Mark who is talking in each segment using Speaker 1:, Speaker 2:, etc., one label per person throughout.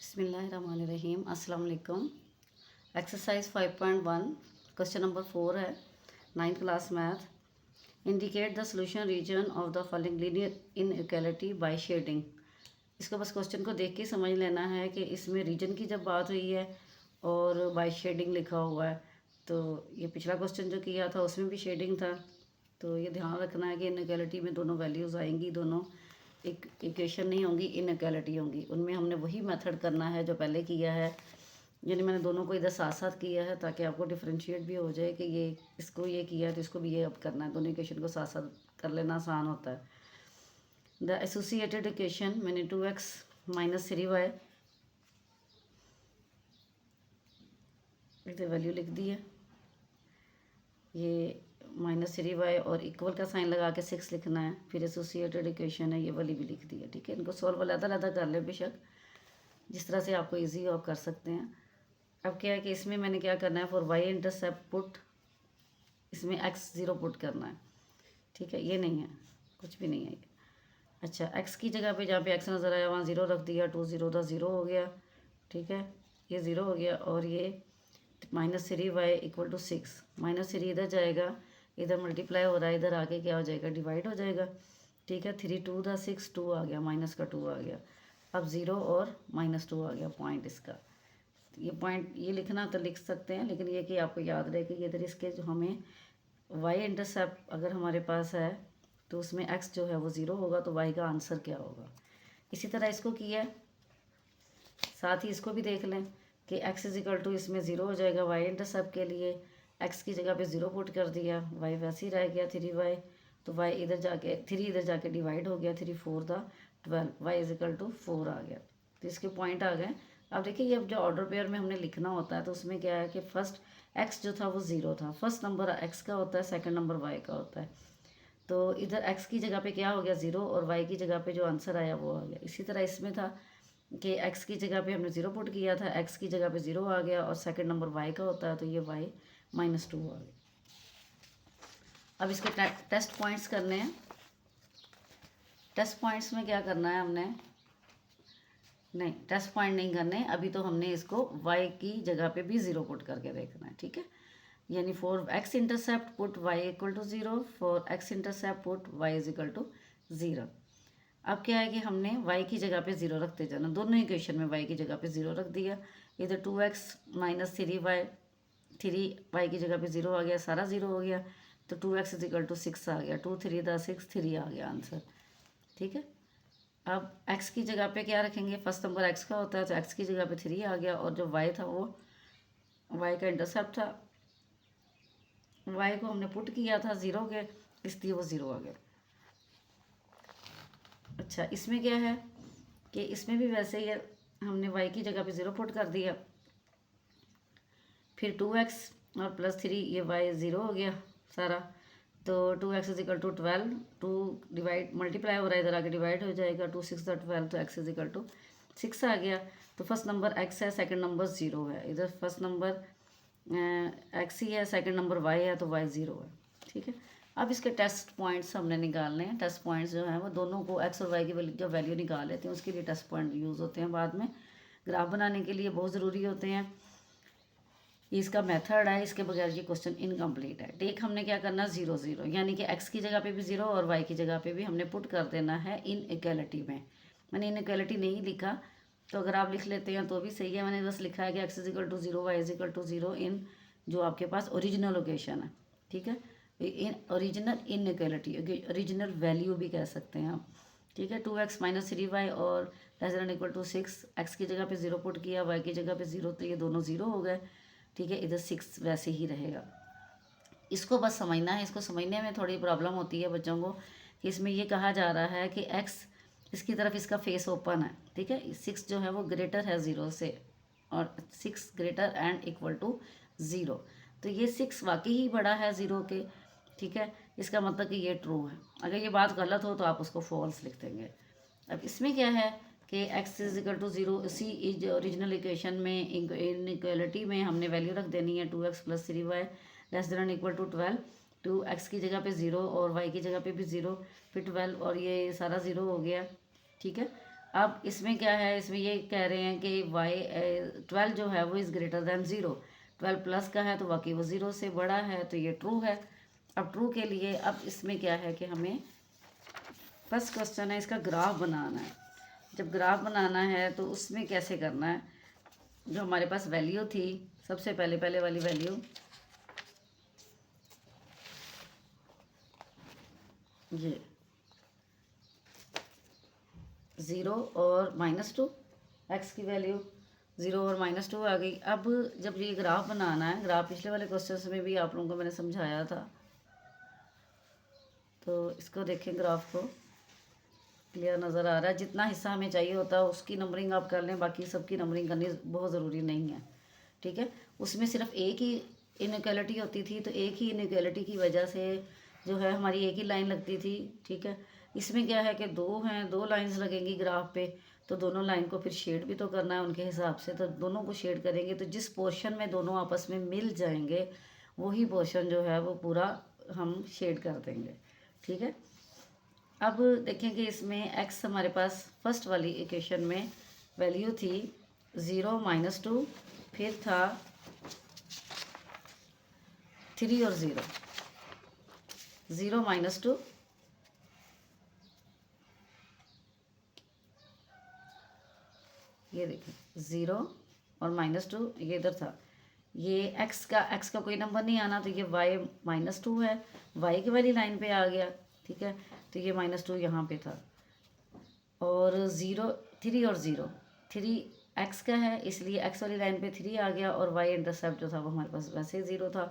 Speaker 1: बिस्मिल्लाहिर्रहमानिर्रहीम। अस्सलाम वालेकुम। एक्सरसाइज 5.1 क्वेश्चन नंबर 4 है, 9th class math. Indicate the solution region of the following linear inequality by shading. इसको बस क्वेश्चन को देख के समझ लेना है कि इसमें रीजन की जब बात हुई है और बाय शेडिंग लिखा हुआ है, तो ये पिछला क्वेश्चन जो किया था उसमें भी शेडिंग था। तो ये ध्यान रखना है कि इनइक्वालिटी में दोनों वैल्यूज़ आएंगी, दोनों एक इक्वेशन नहीं होंगी, इनइक्वालिटी होंगी। उनमें हमने वही मेथड करना है जो पहले किया है, यानी मैंने दोनों को इधर साथ साथ किया है ताकि आपको डिफ्रेंशिएट भी हो जाए कि ये इसको ये किया है तो इसको भी ये अब करना है। दोनों इक्वेशन को साथ साथ कर लेना आसान होता है। द एसोसिएटेड इक्वेशन मैंने 2x माइनस 3y इधर वैल्यू लिख दी है, ये -3y और इक्वल का साइन लगा के 6 लिखना है। फिर एसोसिएटेड इक्वेशन है, ये वाली भी लिख दी है। ठीक है, इनको सॉल्व अलग-अलग कर ले बेशक, जिस तरह से आपको इजी हो आप कर सकते हैं। अब क्या है कि इसमें मैंने क्या करना है, फॉर y इंटरसेप्ट पुट, इसमें x0 पुट करना है। ठीक है, ये नहीं है, कुछ भी नहीं है ये। अच्छा, x की जगह पे जहाँ पे x नज़र आया वहाँ 0 रख दिया, 2 0 था, 0 हो गया। ठीक है, ये 0 हो गया और ये -3y = 6। -3 इधर जाएगा, इधर मल्टीप्लाई हो रहा है, इधर आके क्या हो जाएगा, डिवाइड हो जाएगा। ठीक है, 3 2 था 6, 2 आ गया, माइनस का 2 आ गया। अब 0 और -2 आ गया पॉइंट इसका। ये पॉइंट ये लिखना तो लिख सकते हैं, लेकिन ये कि आपको याद रहे कि इधर इसके जो हमें y इंटरसेप्ट अगर हमारे पास है तो उसमें x जो है वो 0 होगा, तो y का आंसर क्या होगा। इसी तरह इसको किया है, साथ ही इसको भी देख लें कि x = इसमें 0 हो जाएगा y इंटरसेप्ट के लिए। x की जगह पे 0 पुट कर दिया, y वैसे ही रह गया 3y, तो y इधर जाके 3 इधर जाके डिवाइड हो गया, 3 4 था 12, y = 4 आ गया। तो इसके पॉइंट आ गए। अब देखिए, ये जो ऑर्डर पेयर में हमने लिखना होता है तो उसमें क्या है कि फर्स्ट x जो था वो 0 था, फर्स्ट नंबर x का होता है, सेकंड नंबर y का होता है। तो इधर x की जगह पे क्या हो गया, 0, और y की जगह पे जो आंसर आया वो आ गया। इसी तरह इसमें था कि x की जगह पे हमने 0 पुट किया था, x की जगह पे 0 आ गया और सेकंड नंबर y का होता है, तो ये y -2 आ गया। अब इसके टेस्ट पॉइंट्स करने हैं। टेस्ट पॉइंट्स में क्या करना है हमने, नहीं टेस्ट पॉइंट नहीं करने अभी, तो हमने इसको y की जगह पे भी 0 पुट करके देखना है। ठीक है, यानी for x intercept put y = 0, for x intercept put y = 0। अब क्या है कि हमने y की जगह पे 0 रखते जाना, दोनों इक्वेशन में y की जगह पे 0 रख दिया। इधर 2x - 3y, 3y की जगह पे 0 आ गया, सारा 0 हो गया, तो 2x = 6 आ गया, 2 3 था 6, 3 आ गया आंसर। ठीक है, अब x की जगह पे क्या रखेंगे, फर्स्ट नंबर x का होता है, तो x की जगह पे 3 आ गया, और जो y था वो y का इंटरसेप्ट था, y को हमने पुट किया था 0 के, इसलिए वो 0 आ गया। अच्छा, इसमें क्या है कि इसमें भी वैसे ही है, हमने y की जगह पे 0 पुट कर दिया, फिर 2x और +3, ये y 0 हो गया सारा, तो 2x = 12, 2 डिवाइड मल्टीप्लाई हो रहा है, इधर आके डिवाइड हो जाएगा, 2 6 12, तो x = 6 आ गया। तो फर्स्ट नंबर x है, सेकंड नंबर 0 है, इधर फर्स्ट नंबर x ही है, सेकंड नंबर y है, तो y 0 है। ठीक है, अब इसके टेस्ट पॉइंट्स हमने निकालने हैं। टेस्ट पॉइंट्स जो हैं वो दोनों को x और y की जो वैल्यू निकाल लेते हैं, उसके लिए टेस्ट पॉइंट यूज़ होते हैं बाद में, ग्राफ बनाने के लिए बहुत ज़रूरी होते हैं। इसका मेथड है, इसके बगैर ये क्वेश्चन इनकम्प्लीट है। टेक हमने क्या करना, 0 0, यानी कि x की जगह पे भी 0 और y की जगह पे भी हमने पुट कर देना है इन इक्वलिटी में। मैंने इन इक्वलिटी नहीं लिखा, तो अगर आप लिख लेते हैं तो भी सही है। मैंने बस लिखा है कि x = 0, y = 0 इन जो आपके पास ओरिजिनल लोकेशन है। ठीक है, in original in equality, original value भी कह सकते हैं आप। ठीक है, 2x - 3y और < 6, x की जगह पे 0 पुट किया, y की जगह पे 0, तो ये दोनों 0 हो गए। ठीक है, इधर 6 वैसे ही रहेगा। इसको बस समझना है, इसको समझने में थोड़ी प्रॉब्लम होती है बच्चों को कि इसमें ये कहा जा रहा है कि x इसकी तरफ इसका फेस ओपन है। ठीक है, 6 जो है वो ग्रेटर है 0 से, और 6 ग्रेटर एंड इक्वल टू 0, तो ये 6 वाकई ही बड़ा है 0 के। ठीक है, इसका मतलब कि ये ट्रू है। अगर ये बात गलत हो तो आप उसको फॉल्स लिख देंगे। अब इसमें क्या है कि x = 0, इसी इज ओरिजिनल इक्वेशन में इनइक्वालिटी में हमने वैल्यू रख देनी है, 2x + 3y < 12, 2x की जगह पे 0 और y की जगह पे भी 0, फिर 12 और ये सारा 0 हो गया। ठीक है, अब इसमें क्या है, इसमें ये कह रहे हैं कि वाई 12 जो है वो इज़ ग्रेटर दैन 0। 12 प्लस का है तो बाकी वो 0 से बड़ा है, तो ये ट्रू है। अब ट्रू के लिए अब इसमें क्या है कि हमें फर्स्ट क्वेश्चन है, इसका ग्राफ बनाना है। जब ग्राफ बनाना है तो उसमें कैसे करना है, जो हमारे पास वैल्यू थी, सबसे पहले वाली वैल्यू ये 0 और -2, एक्स की वैल्यू 0 और -2 आ गई। अब जब ये ग्राफ बनाना है, ग्राफ पिछले वाले क्वेश्चन में भी आप लोगों को मैंने समझाया था, तो इसको देखें, ग्राफ को क्लियर नज़र आ रहा है। जितना हिस्सा हमें चाहिए होता है उसकी नंबरिंग आप कर लें, बाकी सबकी नंबरिंग करनी बहुत ज़रूरी नहीं है, ठीक है। उसमें सिर्फ एक ही इनइक्वालिटी होती थी, तो एक ही इनइक्वालिटी की वजह से जो है हमारी एक ही लाइन लगती थी, ठीक है। इसमें क्या है कि दो हैं, दो लाइंस लगेंगी ग्राफ पे, तो दोनों लाइन को फिर शेड भी तो करना है उनके हिसाब से, तो दोनों को शेड करेंगे, तो जिस पोर्शन में दोनों आपस में मिल जाएंगे वही पोर्शन जो है वो पूरा हम शेड कर देंगे, ठीक है। अब देखें कि इसमें x हमारे पास फर्स्ट वाली इक्वेशन में वैल्यू थी 0 -2, फिर था 3 और 0, 0 -2, ये देखें 0 और -2, ये इधर था। ये x का कोई नंबर नहीं आना, तो ये y -2 है, y की वाली लाइन पे आ गया, ठीक है। तो ये -2 यहाँ पे था, और 3 और 0, 3 x का है, इसलिए x वाली लाइन पे 3 आ गया, और y इंटरसेप्ट जो था वो हमारे पास वैसे ही 0 था,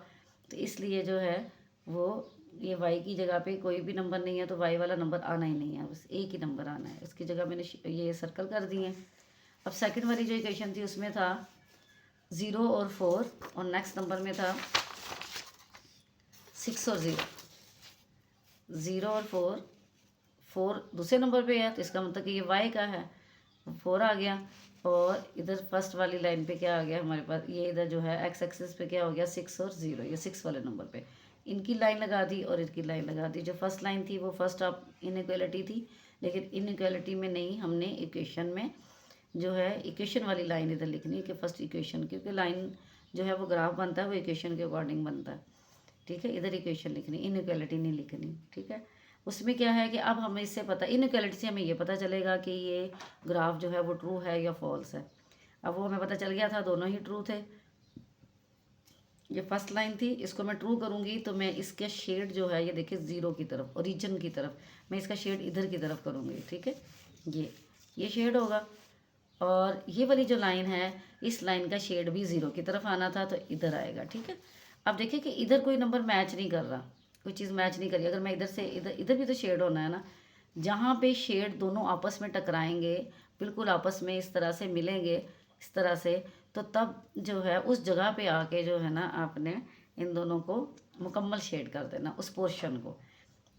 Speaker 1: तो इसलिए जो है वो ये y की जगह पे कोई भी नंबर नहीं है, तो y वाला नंबर आना ही नहीं है, बस एक ही नंबर आना है। उसकी जगह मैंने ये सर्कल कर दिए। अब सेकंड वाली जो इक्वेशन थी उसमें था 0 और 4, और नेक्स्ट नंबर में था 6 और 0, 0 और 4 दूसरे नंबर पे है, तो इसका मतलब कि ये y का है, 4 आ गया, और इधर फर्स्ट वाली लाइन पे क्या आ गया हमारे पास, ये इधर जो है x एक्सिस पे क्या हो गया 6 और 0, ये 6 वाले नंबर पे इनकी लाइन लगा दी और इनकी लाइन लगा दी। जो फर्स्ट लाइन थी वो फर्स्ट आप इनइक्वालिटी थी, लेकिन इनइक्वालिटी में नहीं, हमने इक्वेशन में जो है इक्वेशन वाली लाइन इधर लिखनी है कि फर्स्ट इक्वेशन, क्योंकि लाइन जो है वो ग्राफ बनता है वो इक्वेशन के अकॉर्डिंग बनता है, ठीक है। इधर इक्वेशन लिखनी, इनइक्वालिटी नहीं लिखनी, ठीक है। उसमें क्या है कि अब हमें इससे पता, इनइक्वालिटी से हमें ये पता चलेगा कि ये ग्राफ जो है वो ट्रू है या फॉल्स है। अब वो हमें पता चल गया था, दोनों ही ट्रू थे। ये फर्स्ट लाइन थी, इसको मैं ट्रू करूँगी तो मैं इसके शेड जो है, ये देखिए 0 की तरफ, ओरिजिन की तरफ, मैं इसका शेड इधर की तरफ करूँगी, ठीक है। ये शेड होगा, और ये वाली जो लाइन है, इस लाइन का शेड भी 0 की तरफ आना था, तो इधर आएगा, ठीक है। अब देखिए कि इधर कोई नंबर मैच नहीं कर रहा, कोई चीज़ मैच नहीं करी। अगर मैं इधर से इधर, इधर भी तो शेड होना है ना, जहाँ पे शेड दोनों आपस में टकराएंगे, बिल्कुल आपस में इस तरह से मिलेंगे, इस तरह से, तो तब जो है उस जगह पे आके जो है ना आपने इन दोनों को मुकम्मल शेड कर देना, उस पोर्शन को।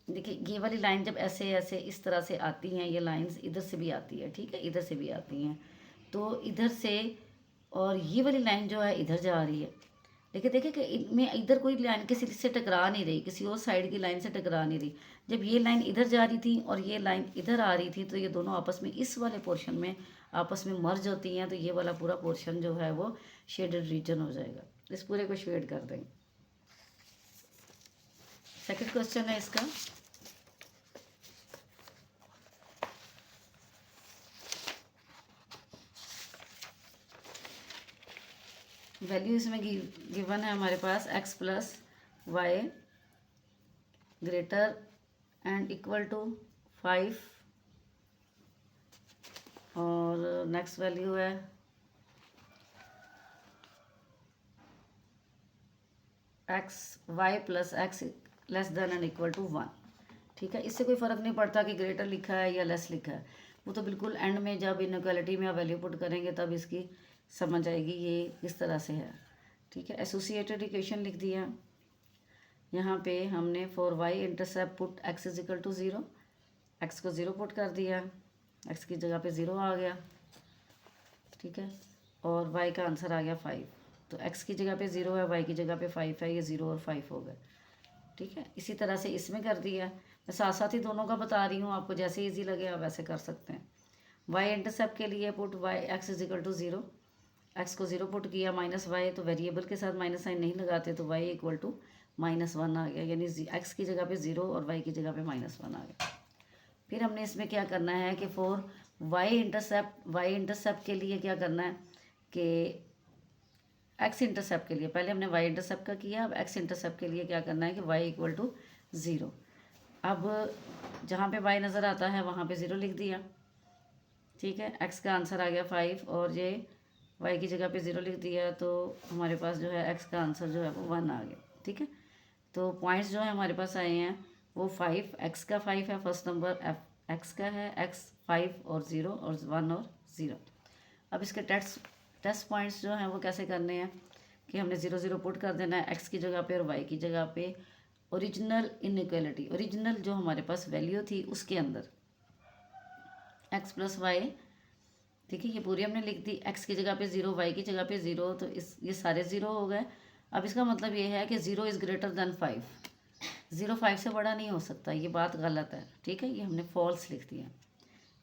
Speaker 1: देखिए ये वाली लाइन जब ऐसे ऐसे इस तरह से आती हैं, ये लाइंस इधर से भी आती है, ठीक है, इधर से भी आती हैं, तो इधर से, और ये वाली लाइन जो है इधर जा रही है, लेकिन देखिए कि इनमें इधर कोई लाइन किसी से टकरा नहीं रही, किसी और साइड की लाइन से टकरा नहीं रही। जब ये लाइन इधर जा रही थी और ये लाइन इधर आ रही थी, तो ये दोनों आपस में इस वाले पोर्शन में आपस में मर्ज होती हैं, तो ये वाला पूरा पोर्शन जो है वो शेडेड रीजन हो जाएगा। इस पूरे को शेड कर देंगे। सेकंड क्वेश्चन है इसका, वैल्यू इसमें गिवन है हमारे पास x plus y greater and equal to 5, और नेक्स्ट वैल्यू है y plus x less than and equal to 1, ठीक है। इससे कोई फ़र्क नहीं पड़ता कि ग्रेटर लिखा है या लेस लिखा है, वो तो बिल्कुल एंड में जब इनइक्वालिटी में आप वैल्यू पुट करेंगे तब इसकी समझ आएगी ये किस तरह से है, ठीक है। एसोसिएटेड इक्वेशन लिख दिया, यहाँ पे हमने for y intercept put x is equal to 0, x को 0 पुट कर दिया, x की जगह पे 0 आ गया, ठीक है, और y का आंसर आ गया 5, तो x की जगह पे 0 है, y की जगह पे 5 है, ये 0 और 5 हो गए, ठीक है। इसी तरह से इसमें कर दिया, मैं साथ साथ ही दोनों का बता रही हूँ, आपको जैसे इजी लगे आप वैसे कर सकते हैं। वाई इंटरसेप्ट के लिए put y x is equal to 0, x को 0 पुट किया, माइनस वाई, तो वेरिएबल के साथ माइनस साइन नहीं लगाते, तो वाई इक्वल टू -1 आ गया, यानी एक्स की जगह पे 0 और वाई की जगह पे -1 आ गया। फिर हमने इसमें क्या करना है कि फॉर वाई इंटरसेप्ट के लिए क्या करना है कि एक्स इंटरसेप्ट के लिए पहले हमने वाई इंटरसेप्ट का किया, अब एक्स इंटरसेप्ट के लिए क्या करना है कि वाई इक्वल टू 0। अब जहाँ पे वाई नज़र आता है वहाँ पे 0 लिख दिया, ठीक है। एक्स का आंसर आ गया 5 और ये वाई की जगह पे 0 लिख दिया, तो हमारे पास जो है एक्स का आंसर जो है वो 1 आ गया, ठीक है। तो पॉइंट्स जो है हमारे पास आए हैं वो 5, एक्स का 5 है फर्स्ट नंबर, एक्स का है, एक्स 5 और 0 और 1 और 0। अब इसके टेस्ट पॉइंट्स जो हैं वो कैसे करने हैं कि हमने 0 0 पुट कर देना है एक्स की जगह पे और वाई की जगह पे ओरिजिनल इनइक्वालिटी, ओरिजिनल जो हमारे पास वैल्यू थी उसके अंदर एक्स प्लस वाई, ठीक है, ये पूरी हमने लिख दी। एक्स की जगह पे 0, वाई की जगह पे 0, तो ये सारे 0 हो गए। अब इसका मतलब ये है कि 0 इज़ ग्रेटर देन 5, 0 5 से बड़ा नहीं हो सकता, ये बात गलत है, ठीक है, ये हमने फॉल्स लिख दिया।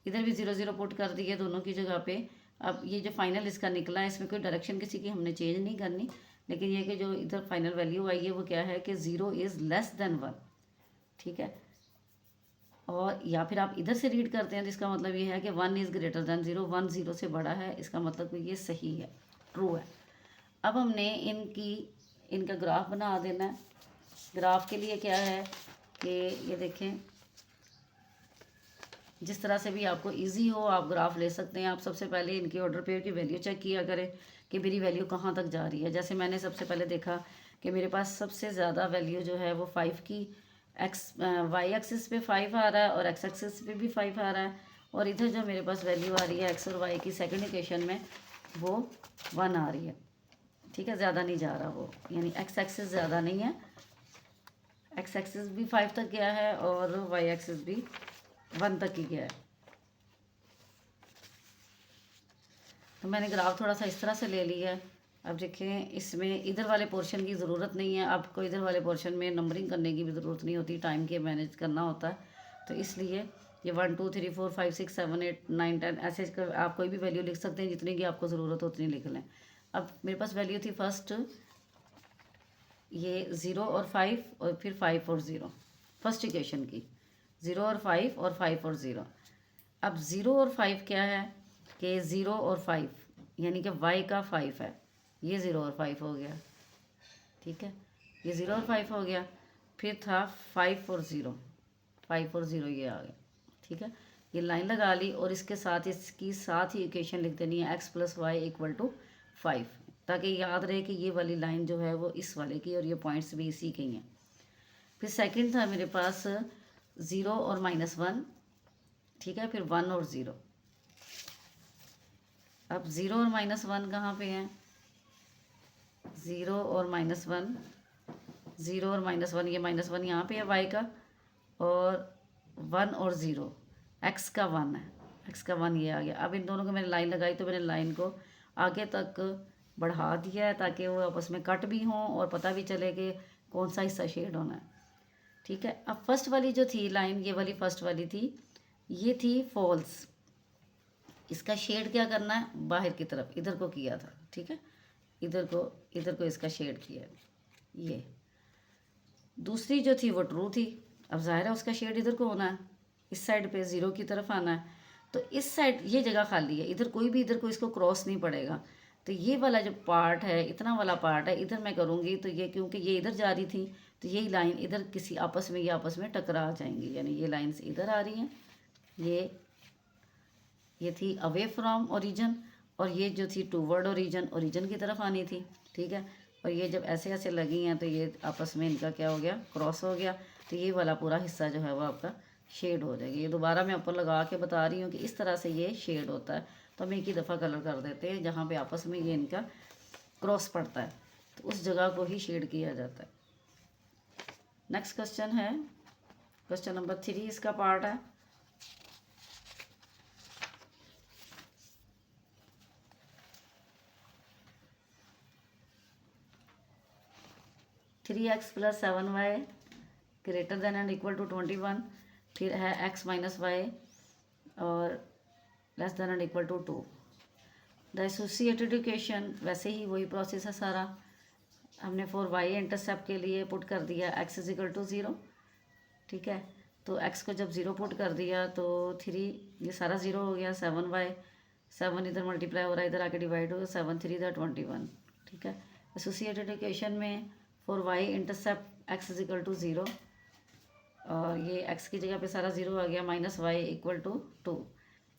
Speaker 1: इधर भी 0 0 पुट कर दिए दोनों की जगह पे। अब ये जो फाइनल इसका निकला है इसमें कोई डायरेक्शन किसी की हमने चेंज नहीं करनी, लेकिन ये कि जो इधर फाइनल वैल्यू आई है वो क्या है कि 0 इज़ लेस देन 1, ठीक है। और या फिर आप इधर से रीड करते हैं तो इसका मतलब ये है कि 1 इज़ ग्रेटर देन 0, 1 0 से बड़ा है, इसका मतलब ये सही है, ट्रू है। अब हमने इनका ग्राफ बना देना है। ग्राफ के लिए क्या है कि ये देखें, जिस तरह से भी आपको इजी हो आप ग्राफ ले सकते हैं। आप सबसे पहले इनके ऑर्डर पेयर की वैल्यू चेक किया करें कि मेरी वैल्यू कहाँ तक जा रही है। जैसे मैंने सबसे पहले देखा कि मेरे पास सबसे ज़्यादा वैल्यू जो है वो 5 की वाई एक्सिस पे 5 आ रहा है और एक्स एक्सिस पे भी 5 आ रहा है, और इधर जो मेरे पास वैल्यू आ रही है एक्स और वाई की सेकेंड इक्वेशन में वो 1 आ रही है, ठीक है, ज़्यादा नहीं जा रहा वो, यानी एक्स एक्सिस ज़्यादा नहीं है, एक्स एक्सिस भी 5 तक गया है और वाई एक्सिस भी 1 तक ही गया है। तो मैंने ग्राफ थोड़ा सा इस तरह से ले लिया है। अब देखें इसमें इधर वाले पोर्शन की ज़रूरत नहीं है, आपको इधर वाले पोर्शन में नंबरिंग करने की भी ज़रूरत नहीं होती, टाइम के मैनेज करना होता है, तो इसलिए ये 1 2 3 4 5 6 7 8 9 10 ऐसे आप कोई भी वैल्यू लिख सकते हैं, जितनी की आपको ज़रूरत हो उतनी लिख लें। अब मेरे पास वैल्यू थी फर्स्ट ये 0 और 5 और फिर 5 और 0, फर्स्ट इक्वेशन की 0 और 5 और 5 और 0। अब 0 और 5 क्या है कि 0 और 5 यानी कि y का 5 है, ये 0 और 5 हो गया, ठीक है, ये 0 और 5 हो गया। फिर था 5 और 0, 5 और 0 ये आ गया, ठीक है, ये लाइन लगा ली और इसके साथ इसकी साथ ही इक्वेशन लिख देनी है x plus y equal to 5, ताकि याद रहे कि ये वाली लाइन जो है वो इस वाले की और ये पॉइंट्स भी इसी के ही हैं। फिर सेकंड था मेरे पास 0 और -1, ठीक है, फिर 1 और 0। अब 0 और -1 कहाँ पे हैं, 0 और -1, 0 और -1, ये -1 यहाँ पे है y का, और 1 और 0 x का 1 है, x का 1 ये आ गया। अब इन दोनों को मैंने लाइन लगाई तो मैंने लाइन को आगे तक बढ़ा दिया है ताकि वो आपस में कट भी हों और पता भी चले कि कौन सा हिस्सा शेड होना है, ठीक है। अब फर्स्ट वाली जो थी लाइन, ये वाली फर्स्ट वाली थी, ये थी फॉल्स, इसका शेड क्या करना है बाहर की तरफ, इधर को किया था, ठीक है, इधर को इसका शेड किया। ये दूसरी जो थी वो ट्रू थी, अब जाहिर है उसका शेड इधर को होना है, इस साइड पे 0 की तरफ आना है, तो इस साइड ये जगह खाली है, इधर कोई भी इधर को इसको क्रॉस नहीं पड़ेगा, तो ये वाला जो पार्ट है, इतना वाला पार्ट है, इधर मैं करूँगी तो ये क्योंकि ये इधर जा रही थी तो यही लाइन इधर किसी आपस में, ये आपस में टकरा जाएंगी, यानी ये लाइंस इधर आ रही हैं, ये थी अवे फ्रॉम ओरिजिन, और ये जो थी टूवर्ड ओरिजिन की तरफ आनी थी, ठीक है, और ये जब ऐसे ऐसे लगी हैं तो ये आपस में इनका क्या हो गया, क्रॉस हो गया, तो ये वाला पूरा हिस्सा जो है वो आपका शेड हो जाएगा। ये दोबारा मैं ऊपर लगा के बता रही हूँ कि इस तरह से ये शेड होता है, तो हम एक ही दफ़ा कलर कर देते हैं जहाँ पे आपस में ये इनका क्रॉस पड़ता है, तो उस जगह को ही शेड किया जाता है। नेक्स्ट क्वेश्चन है क्वेश्चन नंबर 3, इसका पार्ट है। Three x plus 7y greater than and equal to 21, फिर है x माइनस वाई और less than and equal to 2। The associated equation वैसे ही वही प्रोसेस है सारा। हमने फॉर वाई इंटरसेप्ट के लिए पुट कर दिया x इज इक्वल टू 0, ठीक है। तो x को जब 0 पुट कर दिया तो 3, ये सारा 0 हो गया। 7y, 7 इधर मल्टीप्लाई हो रहा है, इधर आके डिवाइड हो गया। 7 3 इधर 21, ठीक है। एसोसिएटेड इक्वेशन में for y intercept x is equal to 0, और ये x की जगह पे सारा 0 आ गया, माइनस वाई इक्वल टू 2।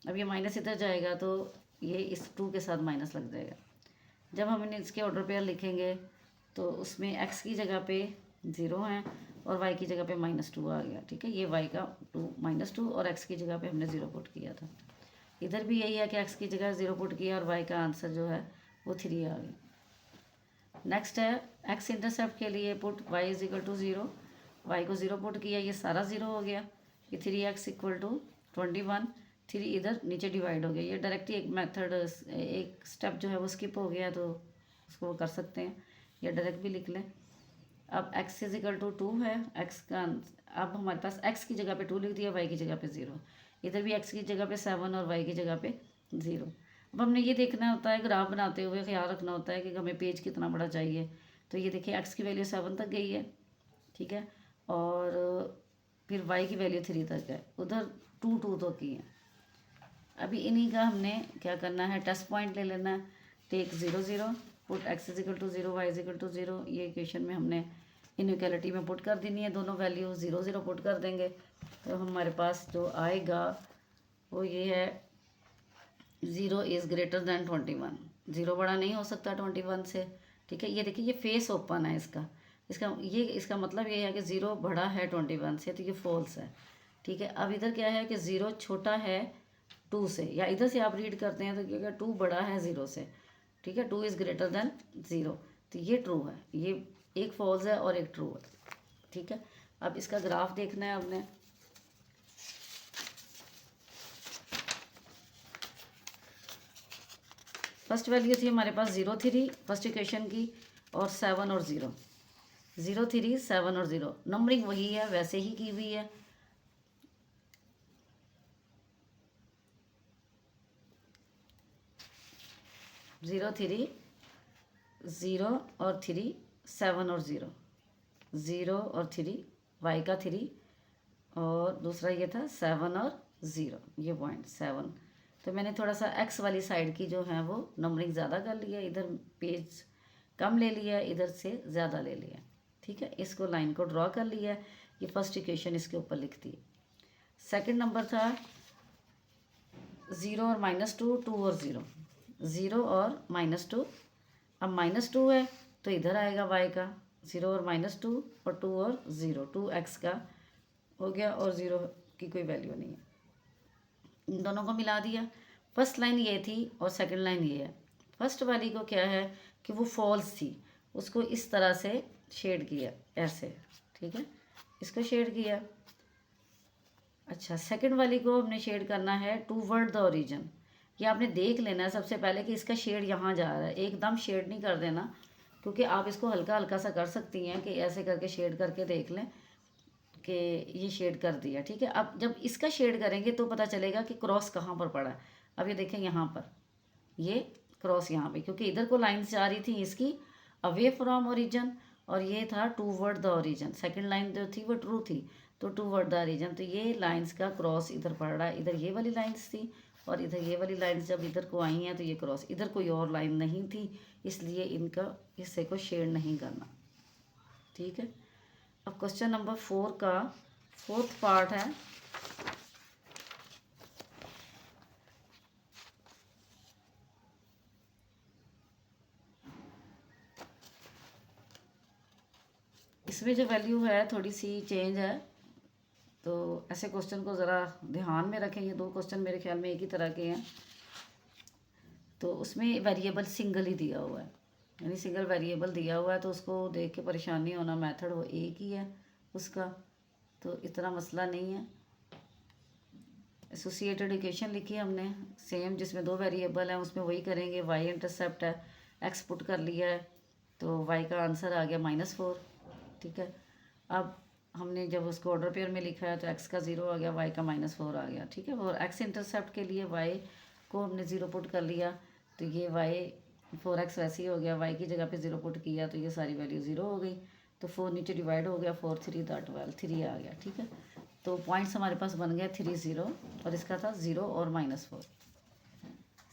Speaker 1: अब ये माइनस इधर जाएगा तो ये इस 2 के साथ माइनस लग जाएगा। जब हम इसके ऑर्डर पेयर लिखेंगे तो उसमें x की जगह पे 0 है और y की जगह पे -2 आ गया, ठीक है। ये y का -2 और x की जगह पे हमने 0 पुट किया था। इधर भी यही है कि x की जगह 0 पुट किया और y का आंसर जो है वो 3 आ गया। नेक्स्ट है x इंटरसेप्ट के लिए put y is equal to 0, y को 0 पुट किया, ये सारा 0 हो गया। ये 3x इक्वल टू 21, 3 इधर नीचे डिवाइड हो गया। ये डायरेक्टली एक मेथड, एक स्टेप जो है वो स्किप हो गया, तो उसको कर सकते हैं या डायरेक्ट भी लिख लें। अब x इज इक्वल टू 2 है, x का अब हमारे पास x की जगह पे 2 लिख दिया, y की जगह पे 0। इधर भी x की जगह पे 7 और y की जगह पे 0। अब हमने ये देखना होता है, ग्राफ बनाते हुए ख्याल रखना होता है कि हमें पेज कितना बड़ा चाहिए। तो ये देखिए x की वैल्यू 7 तक गई है, ठीक है, और फिर y की वैल्यू 3 तक है, उधर 2 तक की है। अभी इन्हीं का हमने क्या करना है, टेस्ट पॉइंट ले लेना है। Take 0 0, put x is equal to 0, y is equal to 0। ये इक्वेशन में हमने इनइक्वालिटी में पुट कर देनी है, दोनों वैल्यू 0 0 पुट कर देंगे तो हमारे पास जो आएगा वो ये है, 0 इज़ ग्रेटर दैन 21। 0 बड़ा नहीं हो सकता 21 से, ठीक है। ये देखिए ये फेस ओपन है इसका, इसका मतलब ये है कि 0 बड़ा है 21 से, तो ये फॉल्स है, ठीक है। अब इधर क्या है कि 0 छोटा है 2 से, या इधर से आप रीड करते हैं तो क्या 2 बड़ा है 0 से, ठीक है। 2 इज़ ग्रेटर दैन 0, तो ये ट्रू है। ये एक फॉल्स है और एक ट्रू है, ठीक है। अब इसका ग्राफ देखना है आपने। फर्स्ट वैल्यू थी हमारे पास 0 3 फर्स्ट इक्वेशन की, और 7 और 0, 0 3 7 और 0। नंबरिंग वही है, वैसे ही की हुई है। ज़ीरो 3 0 और 3, 7 और 0, 0 और 3, y का 3, और दूसरा ये था 7 और 0, ये पॉइंट 7। तो मैंने थोड़ा सा x वाली साइड की जो है वो नंबरिंग ज़्यादा कर लिया, इधर पेज कम ले लिया, इधर से ज़्यादा ले लिया, ठीक है। इसको लाइन को ड्रॉ कर लिया, ये फर्स्ट इक्वेशन इसके ऊपर लिख दी। सेकंड नंबर था 0 और -2, 2 और 0, 0 और -2। अब -2 है तो इधर आएगा y का 0 और -2, और 2 और 0, 2x का हो गया, और 0 की कोई वैल्यू नहीं है। इन दोनों को मिला दिया। फर्स्ट लाइन ये थी और सेकंड लाइन ये है। फर्स्ट वाली को क्या है कि वो फॉल्स थी, उसको इस तरह से शेड किया, ऐसे, ठीक है, इसको शेड किया। अच्छा, सेकंड वाली को हमने शेड करना है टूवर्ड द ओरिजिन। ये आपने देख लेना है सबसे पहले कि इसका शेड यहाँ जा रहा है, एकदम शेड नहीं कर देना, क्योंकि आप इसको हल्का हल्का सा कर सकती हैं कि ऐसे करके शेड करके देख लें कि ये शेड कर दिया, ठीक है। अब जब इसका शेड करेंगे तो पता चलेगा कि क्रॉस कहाँ पर पड़ा है। अब ये देखें यहाँ पर, ये क्रॉस यहाँ पे, क्योंकि इधर को लाइन्स जा रही थी इसकी अवे फ्रॉम ओरिजिन, और ये था toward the origin. Second line जो थी वो ट्रू थी, तो टूवर्ड द ओरिजिन, तो ये लाइन्स का क्रॉस इधर पड़ रहा है। इधर ये वाली लाइन्स थी और इधर ये वाली लाइन्स जब इधर को आई हैं तो ये क्रॉस, इधर कोई और लाइन नहीं थी, इसलिए इनका हिस्से को शेड नहीं करना, ठीक है। अब क्वेश्चन नंबर 4 का 4th पार्ट है। इसमें जो वैल्यू है थोड़ी सी चेंज है, तो ऐसे क्वेश्चन को ज़रा ध्यान में रखें। ये 2 क्वेश्चन मेरे ख्याल में एक ही तरह के हैं। तो उसमें वेरिएबल सिंगल ही दिया हुआ है, यानी सिंगल वेरिएबल दिया हुआ है, तो उसको देख के परेशानी होना, मेथड वो एक ही है उसका, तो इतना मसला नहीं है। एसोसिएटेड इक्वेशन लिखी है हमने सेम, जिसमें 2 वेरिएबल हैं, उसमें वही करेंगे। y इंटरसेप्ट है, x पुट कर लिया है, तो y का आंसर आ गया -4, ठीक है। अब हमने जब उसको ऑर्डर पेयर में लिखा है तो x का 0 आ गया, y का -4 आ गया, ठीक है। और x इंटरसेप्ट के लिए y को हमने 0 पुट कर लिया तो ये y 4x वैसे ही हो गया, y की जगह पे 0 पुट किया तो ये सारी वैल्यू 0 हो गई। तो 4 नीचे डिवाइड हो गया, 4 3 12 3 आ गया। ठीक है, तो पॉइंट्स हमारे पास बन गया 3 0 और इसका था 0 और -4।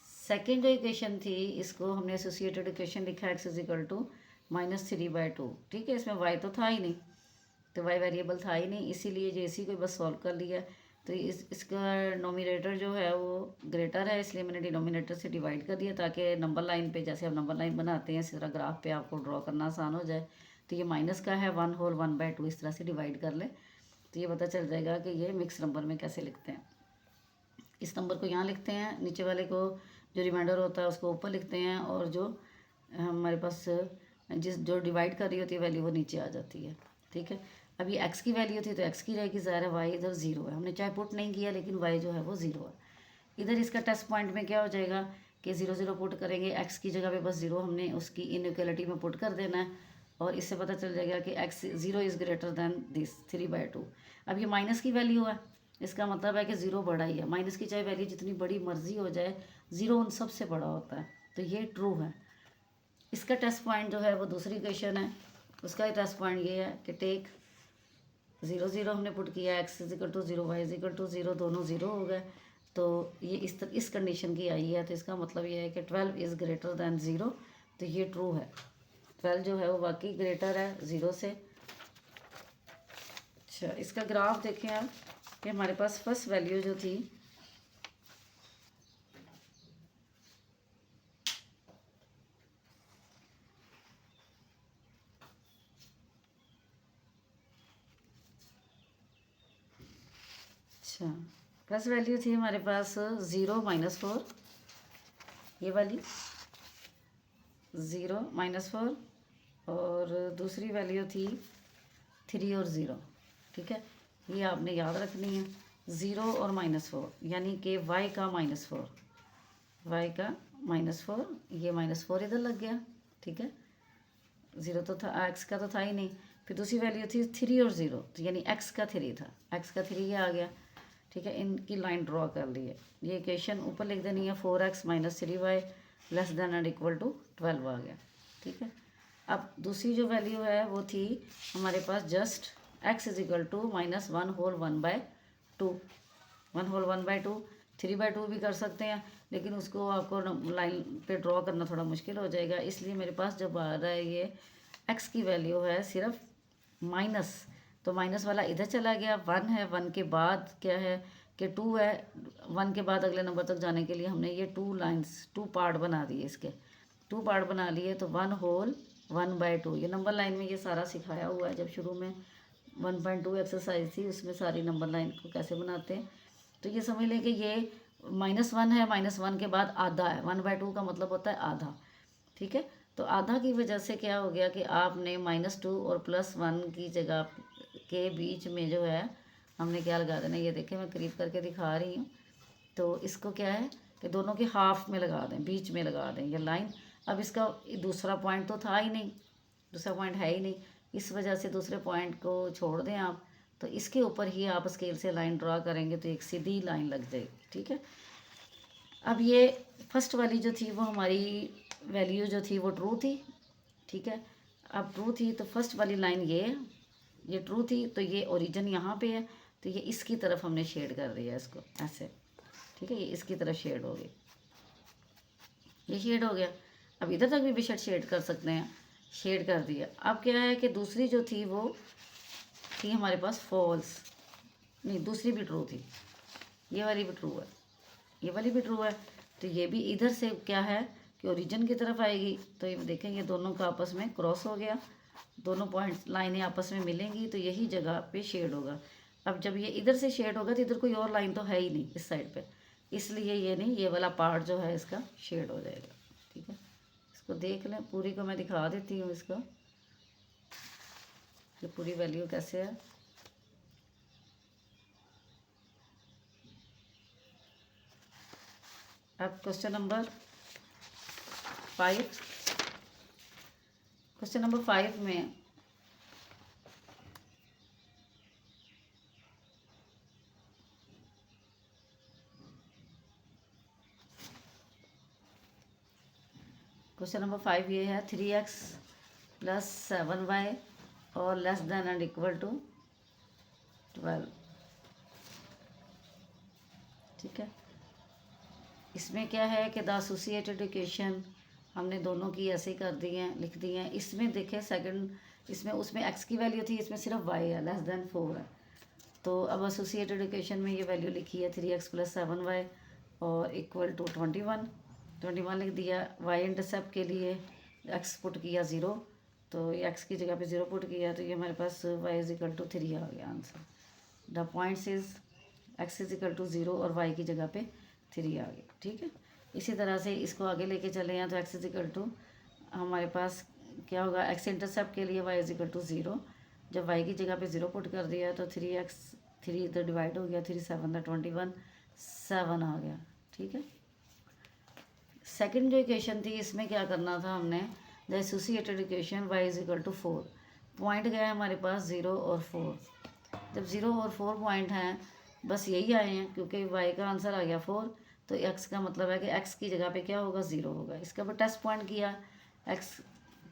Speaker 1: सेकेंड जो इक्वेशन थी इसको हमने एसोसिएटेड इक्वेशन लिखा x -3/2। ठीक है, इसमें y तो था ही नहीं, तो y वेरिएबल था ही नहीं, इसीलिए जो इसी को बस सॉल्व कर लिया। तो इसका नोमिनेटर जो है वो ग्रेटर है, इसलिए मैंने डिनोमिनेटर से डिवाइड कर दिया ताकि नंबर लाइन पे, जैसे हम नंबर लाइन बनाते हैं इस तरह ग्राफ पे आपको ड्रॉ करना आसान हो जाए। तो ये माइनस का है 1/2 इस तरह से डिवाइड कर ले तो ये पता चल जाएगा कि ये मिक्स नंबर में कैसे लिखते हैं। इस नंबर को यहाँ लिखते हैं, नीचे वाले को जो रिमाइंडर होता है उसको ऊपर लिखते हैं, और जो हमारे पास जो डिवाइड कर रही होती है वैल्यू वो नीचे आ जाती है। ठीक है, अब ये x की वैल्यू थी तो x की रहेगी, ज़ाहिर है y इधर 0 है, हमने चाहे पुट नहीं किया लेकिन y जो है वो 0 है। इधर इसका टेस्ट पॉइंट में क्या हो जाएगा कि 0 0 पुट करेंगे, x की जगह पे बस 0 हमने उसकी इनइक्वालिटी में पुट कर देना है, और इससे पता चल जाएगा कि x 0 is greater than this 3/2। अब ये माइनस की वैल्यू है, इसका मतलब है कि 0 बड़ा ही है। माइनस की चाहे वैल्यू जितनी बड़ी मर्जी हो जाए, 0 उन सबसे बड़ा होता है, तो ये ट्रू है। इसका टेस्ट पॉइंट जो है वो दूसरी क्वेश्चन है, उसका टेस्ट पॉइंट ये है कि टेक 0 0 हमने पुट किया, x = 0 y = 0, दोनों 0 हो गए। तो ये इस कंडीशन की आई है, तो इसका मतलब ये है कि 12 इज़ ग्रेटर दैन 0, तो ये ट्रू है। 12 जो है वो वाकई ग्रेटर है 0 से। अच्छा, इसका ग्राफ देखें आप कि हमारे पास फर्स्ट वैल्यू जो थी अच्छा, फर्स्ट वैल्यू थी हमारे पास 0 -4, ये वाली 0 -4, और दूसरी वैल्यू थी 3 और 0। ठीक है, ये आपने याद रखनी है, 0 और -4 यानी कि y का -4, y का -4, ये -4 इधर लग गया। ठीक है, 0 तो था, x का तो था ही नहीं। फिर दूसरी वैल्यू थी 3 और 0, तो यानी x का 3 था, x का 3 ये आ गया। ठीक है, इनकी लाइन ड्रॉ कर ली है। ये इक्वेशन ऊपर लिख देनी है, 4x - 3y < 12 आ गया। ठीक है, अब दूसरी जो वैल्यू है वो थी हमारे पास जस्ट x = -1/2, 1/2, 3/2 भी कर सकते हैं, लेकिन उसको आपको लाइन पे ड्रॉ करना थोड़ा मुश्किल हो जाएगा, इसलिए मेरे पास जब आ रहा है ये x की वैल्यू है सिर्फ माइनस, तो माइनस वाला इधर चला गया, 1 है, 1 के बाद क्या है कि 2 है, 1 के बाद अगले नंबर तक जाने के लिए हमने ये 2 पार्ट बना दिए, इसके 2 पार्ट बना लिए, तो 1/2 ये नंबर लाइन में ये सारा सिखाया हुआ है। जब शुरू में 1.2 एक्सरसाइज थी उसमें सारी नंबर लाइन को कैसे बनाते हैं, तो ये समझ लें कि ये -1 है, -1 के बाद आधा है, 1/2 का मतलब होता है आधा। ठीक है, तो आधा की वजह से क्या हो गया कि आपने -2 और +1 की जगह के बीच में जो है हमने क्या लगा देना, ये देखें मैं करीब करके दिखा रही हूँ। तो इसको क्या है कि दोनों के हाफ में लगा दें, बीच में लगा दें ये लाइन। अब इसका दूसरा पॉइंट तो था ही नहीं, दूसरा पॉइंट है ही नहीं, इस वजह से दूसरे पॉइंट को छोड़ दें आप, तो इसके ऊपर ही आप स्केल से लाइन ड्रा करेंगे तो एक सीधी लाइन लग जाएगी। ठीक है, अब ये फर्स्ट वाली जो थी वो हमारी वैल्यू जो थी वो ट्रू थी। ठीक है, अब ट्रू थी तो फर्स्ट वाली लाइन ये ट्रू थी, तो ये ओरिजिन यहाँ पे है, तो ये इसकी तरफ हमने शेड कर दिया इसको ऐसे। ठीक है, ये इसकी तरफ शेड हो गई, ये शेड हो गया। अब इधर तक भी बेशक शेड कर सकते हैं, शेड कर दिया। अब क्या है कि दूसरी जो थी वो थी हमारे पास फॉल्स, नहीं दूसरी भी ट्रू थी, ये वाली भी ट्रू है, ये वाली भी ट्रू है, तो ये भी इधर से क्या है कि ओरिजिन की तरफ आएगी। तो ये देखें ये दोनों का आपस में क्रॉस हो गया, दोनों पॉइंट्स लाइनें आपस में मिलेंगी तो यही जगह पे शेड होगा। अब जब ये इधर से शेड होगा तो इधर कोई और लाइन तो है ही नहीं इस साइड पे, इसलिए ये नहीं, ये वाला पार्ट जो है इसका शेड हो जाएगा। ठीक है, इसको देख लें, पूरी को मैं दिखा देती हूँ इसको, ये पूरी वैल्यू कैसे है। अब क्वेश्चन नंबर 5 में क्वेश्चन नंबर 5 ये है 3x + 7y और less than and equal to 12। ठीक है, इसमें क्या है कि द एसोसिएटेड इक्वेशन हमने दोनों की ऐसे ही कर दी हैं, लिख दी हैं। इसमें देखें सेकंड, इसमें उसमें x की वैल्यू थी, इसमें सिर्फ y है, लेस देन 4 है। तो अब एसोसिएटेड इक्वेशन में ये वैल्यू लिखी है 3x + 7y और इक्वल टू 21 लिख दिया। y इंटरसेप्ट के लिए x पुट किया 0, तो ये x की जगह पे 0 पुट किया, तो ये हमारे पास y = 3 आ गया answer. The points is x = 0 और y की जगह पे 3 आ गया। ठीक है, इसी तरह से इसको आगे लेके चले हैं तो x = हमारे पास क्या होगा, x इंटरसेप्ट के लिए y = 0। जब y की जगह पे 0 पुट कर दिया तो 3 इधर डिवाइड हो गया, 3 7 21 7 आ गया। ठीक है, सेकंड जो इक्वेशन थी इसमें क्या करना था हमने, the associated equation y = 4। Point गया हमारे पास 0 और 4। जब 0 और 4 पॉइंट हैं, बस यही आए हैं क्योंकि y का आंसर आ गया 4, तो x का मतलब है कि x की जगह पे क्या होगा, 0 होगा। इसका भी टेस्ट पॉइंट किया x,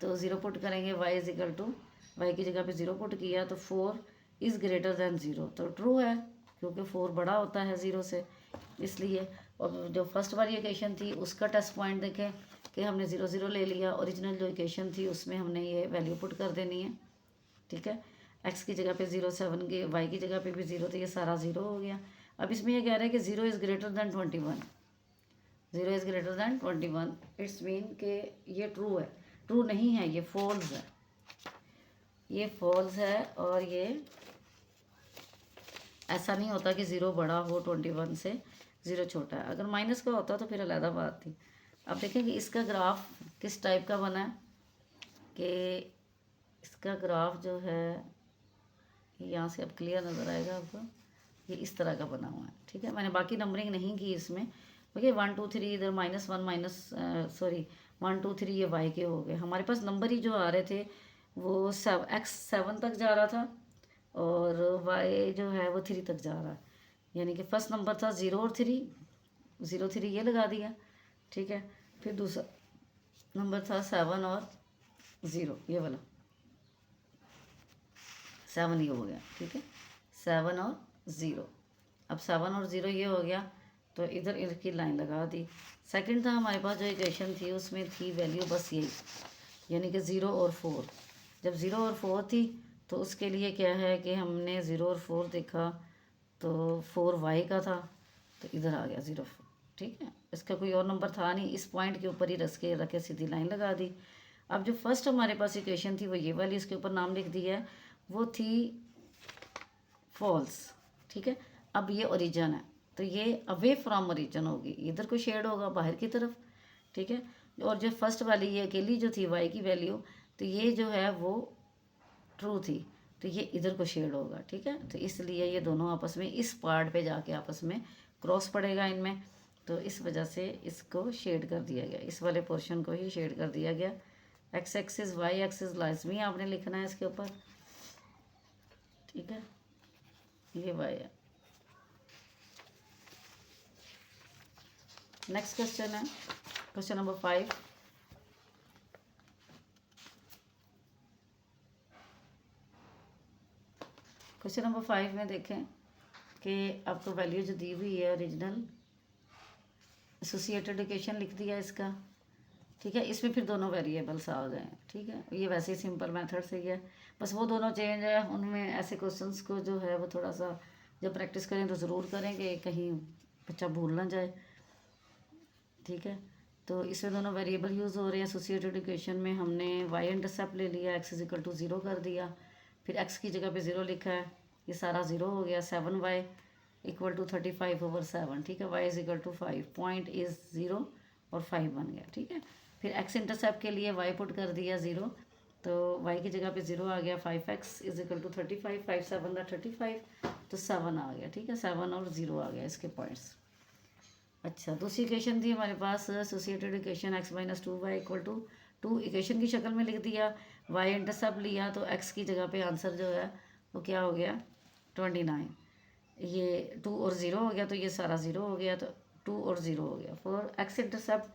Speaker 1: तो 0 पुट करेंगे, y की जगह पे 0 पुट किया तो 4 इज़ ग्रेटर दैन 0, तो ट्रू है क्योंकि 4 बड़ा होता है 0 से, इसलिए। और जो फर्स्ट वाली इक्वेशन थी उसका टेस्ट पॉइंट देखें कि हमने 0 0 ले लिया, ओरिजिनल जो इक्वेशन थी उसमें हमने ये वैल्यू पुट कर देनी है। ठीक है, x की जगह पे 0 7 के, y की जगह पे भी 0, तो ये सारा 0 हो गया। अब इसमें ये कह रहा है कि 0 is greater than 21, 0 is greater than 21, it's mean कि ये ट्रू है। ट्रू नहीं है, ये फॉल्स है, ये फॉल्स है। और ये ऐसा नहीं होता कि 0 बड़ा हो 21 से, 0 छोटा है। अगर माइनस का होता तो फिर अलग बात थी। अब देखें कि इसका ग्राफ किस टाइप का बना है, कि इसका ग्राफ जो है यहाँ से अब क्लियर नज़र आएगा आपको, ये इस तरह का बना हुआ है। ठीक है, मैंने बाकी नंबरिंग नहीं की इसमें। ओके, 1 2 3 इधर -1 1 2 3 ये y के हो गए। हमारे पास नंबर ही जो आ रहे थे वो x 7 तक जा रहा था और y जो है वो 3 तक जा रहा है। यानी कि फर्स्ट नंबर था 0 और 3, 0 3 ये लगा दिया। ठीक है, फिर दूसरा नंबर था 7 और 0, ये वाला 7 ये हो गया। ठीक है, 7 और 0, अब 7 और 0 ये हो गया, तो इधर इनकी लाइन लगा दी। सेकंड था हमारे पास जो इक्वेशन थी उसमें थी वैल्यू बस यही, यानी कि 0 और 4। जब 0 और 4 थी तो उसके लिए क्या है कि हमने 0 और 4 देखा तो 4 y का था, तो इधर आ गया 0 4। ठीक है, इसका कोई और नंबर था नहीं, इस पॉइंट के ऊपर ही रख के सीधी लाइन लगा दी। अब जो फर्स्ट हमारे पास इक्वेशन थी वो ये वाली, इसके ऊपर नाम लिख दिया है, वो थी फॉल्स। ठीक है, अब ये ओरिजिन है तो ये अवे फ्रॉम ओरिजिन होगी, इधर को शेड होगा बाहर की तरफ। ठीक है, और जो फर्स्ट वाली ये अकेली जो थी y की वैल्यू, तो ये जो है वो ट्रू थी, तो ये इधर को शेड होगा। ठीक है, तो इसलिए ये दोनों आपस में इस पार्ट पे जाके आपस में क्रॉस पड़ेगा इनमें, तो इस वजह से इसको शेड कर दिया गया, इस वाले पोर्शन को ही शेड कर दिया गया। x एक्सिस y एक्सिस लाजमी आपने लिखना है इसके ऊपर। ठीक है, ये y है। नेक्स्ट क्वेश्चन है क्वेश्चन नंबर 5। क्वेश्चन नंबर 5 में देखें कि आपको वैल्यू जो दी हुई है ओरिजिनल एसोसिएटेड इक्वेशन लिख दिया इसका। ठीक है, इसमें फिर दोनों वेरिएबल्स आ गए हैं। ठीक है, ये वैसे ही सिंपल मेथड से ही है, बस वो दोनों चेंज है। उनमें ऐसे क्वेश्चंस को जो है वो थोड़ा सा जब प्रैक्टिस करें तो ज़रूर करेंगे, कहीं बच्चा भूल ना जाए। ठीक है, तो इसमें दोनों वेरिएबल यूज़ हो रहे हैं। एसोसिएटेड इक्वेशन में हमने y इंटरसेप्ट ले लिया, x = 0 कर दिया, फिर x की जगह पे 0 लिखा है, ये सारा 0 हो गया। 7y = 35/7। ठीक है, y = 5, पॉइंट इज़ 0 और 5 बन गया। ठीक है, फिर x इंटरसेप्ट के लिए y पुट कर दिया 0, तो y की जगह पे 0 आ गया। 5x = 35, 5 7 35, तो 7 आ गया। ठीक है, 7 और 0 आ गया इसके पॉइंट्स। अच्छा, दूसरी इक्वेशन थी हमारे पास associated equation x - 2y = 2, equation की शक्ल में लिख दिया। y इंटरसेप्ट लिया तो x की जगह पे आंसर जो है वो क्या हो गया, 29। ये 2 और 0 हो गया, तो ये सारा 0 हो गया, तो 2 और 0 हो गया। फॉर x इंटरसेप्ट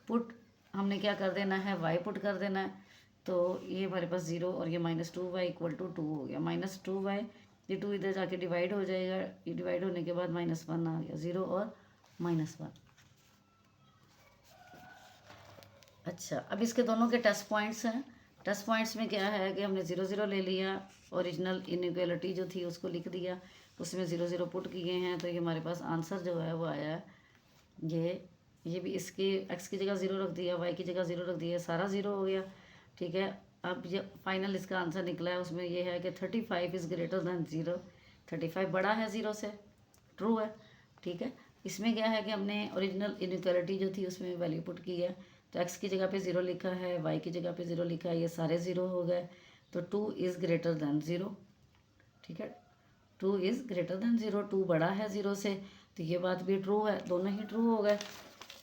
Speaker 1: पुट हमने क्या कर देना है, y पुट कर देना है। तो ये हमारे पास 0 और ये -2y इक्वल टू 2 हो गया। -2y, ये 2 इधर जाके डिवाइड हो जाएगा, ये डिवाइड होने के बाद -1 आ गया, 0 और -1। अच्छा, अब इसके दोनों के टेस्ट पॉइंट्स हैं। टेस्ट पॉइंट्स में क्या है कि हमने 0 0 ले लिया, ओरिजिनल इनइक्वालिटी जो थी उसको लिख दिया, उसमें 0 0 पुट किए हैं, तो ये हमारे पास आंसर जो है वो आया है ये भी इसके x की जगह 0 रख दिया, y की जगह 0 रख दिया, सारा 0 हो गया। ठीक है, अब ये फाइनल इसका आंसर निकला है, उसमें ये है कि 35 इज़ ग्रेटर दैन 0, 35 बड़ा है 0 से, ट्रू है। ठीक है, इसमें क्या है कि हमने ओरिजिनल इनइक्वालिटी जो थी उसमें वैल्यू पुट की है, तो x की जगह पे 0 लिखा है, y की जगह पे 0 लिखा है, ये सारे 0 हो गए, तो 2 इज़ ग्रेटर दैन 0। ठीक है, 2 इज़ ग्रेटर दैन 0, 2 बड़ा है 0 से, तो ये बात भी ट्रू है, दोनों ही ट्रू हो गए।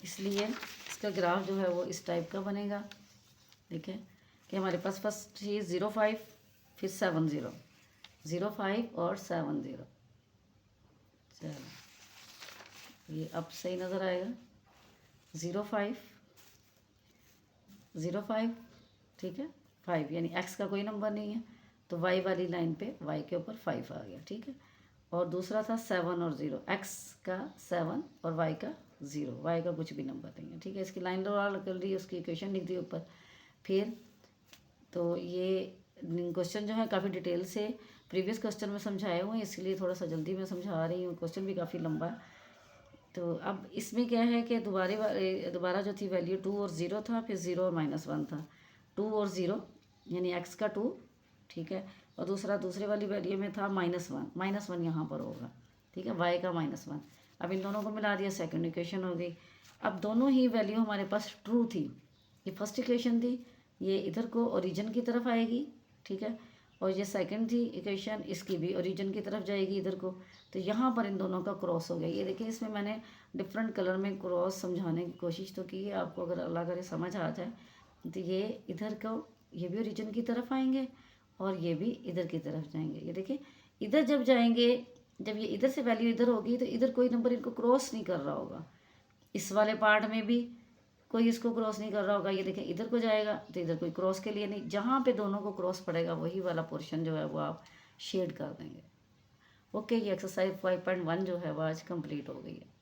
Speaker 1: इसलिए इसका ग्राफ जो है वो इस टाइप का बनेगा। देखिए कि हमारे पास फर्स्ट चीज़ 0 5, फिर 7 0, 0 5 और 7 0। चलो ये अब सही नज़र आएगा। 0 5 0 5, ठीक है, 5 यानी x का कोई नंबर नहीं है, तो y वाली लाइन पे y के ऊपर 5 आ गया। ठीक है, और दूसरा था 7 और 0, x का 7 और y का 0, y का कुछ भी नंबर नहीं है। ठीक है, इसकी लाइन ड्रा कर दी, उसकी इक्वेशन लिख दी ऊपर। फिर तो ये क्वेश्चन जो है काफ़ी डिटेल से प्रीवियस क्वेश्चन में समझाए हुए हैं, इसलिए थोड़ा सा जल्दी मैं समझा रही हूँ, क्वेश्चन भी काफ़ी लंबा है। तो अब इसमें क्या है कि दोबारा जो थी वैल्यू 2 और 0 था, फिर 0 और -1 था, 2 और 0 यानी x का 2। ठीक है, और दूसरे वाली वैल्यू में था -1 यहाँ पर होगा। ठीक है, y का -1। अब इन दोनों को मिला दिया, सेकंड इक्वेशन हो गई। अब दोनों ही वैल्यू हमारे पास ट्रू थी, ये फर्स्ट इक्वेशन थी, ये इधर को ओरिजिन की तरफ आएगी। ठीक है, और ये सेकंड थी इक्वेशन, इसकी भी ओरिजिन की तरफ जाएगी इधर को, तो यहाँ पर इन दोनों का क्रॉस हो गया। ये देखिए, इसमें मैंने डिफरेंट कलर में क्रॉस समझाने की कोशिश तो की है आपको, अगर अल्लाह करे समझ आ जाए, तो ये इधर को, ये भी ओरिजिन की तरफ आएंगे और ये भी इधर की तरफ जाएंगे। ये देखिए, इधर जब जाएंगे, जब ये इधर से वैल्यू इधर होगी, तो इधर कोई नंबर इनको क्रॉस नहीं कर रहा होगा, इस वाले पार्ट में भी कोई इसको क्रॉस नहीं कर रहा होगा। ये देखें, इधर को जाएगा तो इधर कोई क्रॉस के लिए नहीं, जहाँ पे दोनों को क्रॉस पड़ेगा वही वाला पोर्शन जो है वो आप शेड कर देंगे। ओके, ये एक्सरसाइज 5.1 जो है वो आज कंप्लीट हो गई है।